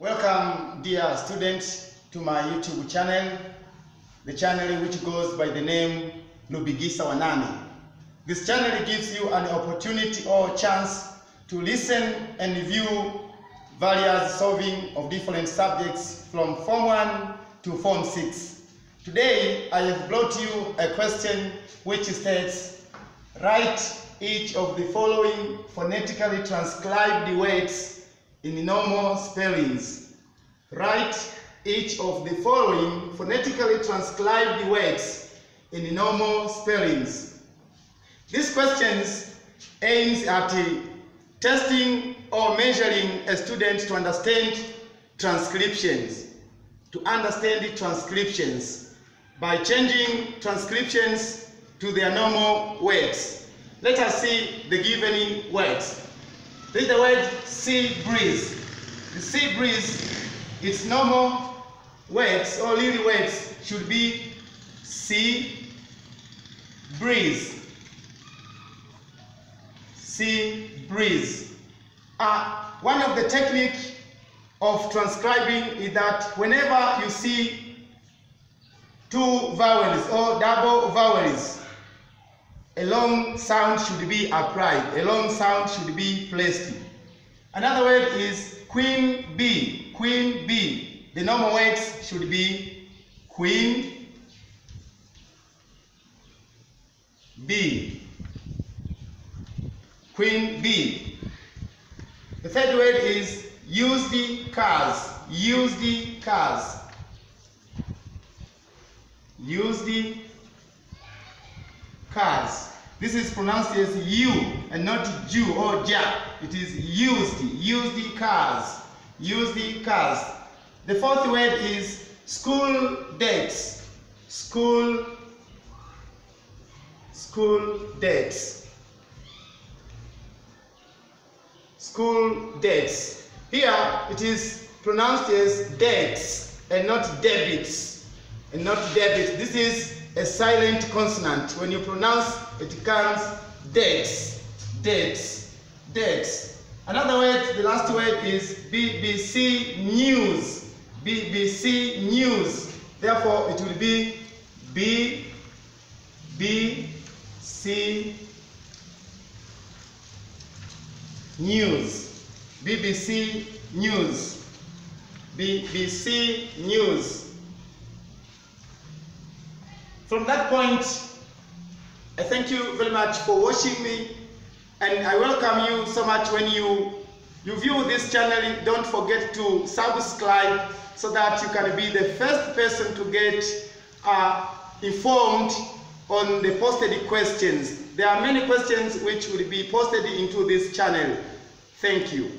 Welcome, dear students, to my YouTube channel, the channel which goes by the name Lubigisa Wanani. This channel gives you an opportunity or chance to listen and view various solving of different subjects from Form 1 to Form 6. Today, I have brought you a question which states, write each of the following phonetically transcribed words in normal spellings. Write each of the following phonetically transcribed words in normal spellings. This question aims at testing or measuring a student to understand transcriptions. By changing transcriptions to their normal words. Let us see the given words. This is the word sea breeze. The sea breeze, its normal words or little words should be sea breeze. Sea breeze. One of the techniques of transcribing is that whenever you see two vowels or double vowels, a long sound should be applied, a long sound should be placed. Another word is queen bee. Queen bee. The normal words should be queen bee. Queen bee. The third word is used cars. Used cars. Used cars. This is pronounced as U and not Ju or Ja. It is used cars. Used cars. The fourth word is school dates. School dates. School dates. Here it is pronounced as dates and not debits. This is a silent consonant. When you pronounce it comes dates. Another word, the last word is BBC News. BBC News. Therefore, it will be BBC News. BBC News. BBC News. From that point, I thank you very much for watching me, and I welcome you so much. When you view this channel, don't forget to subscribe so that you can be the first person to get informed on the posted questions. There are many questions which will be posted into this channel. Thank you.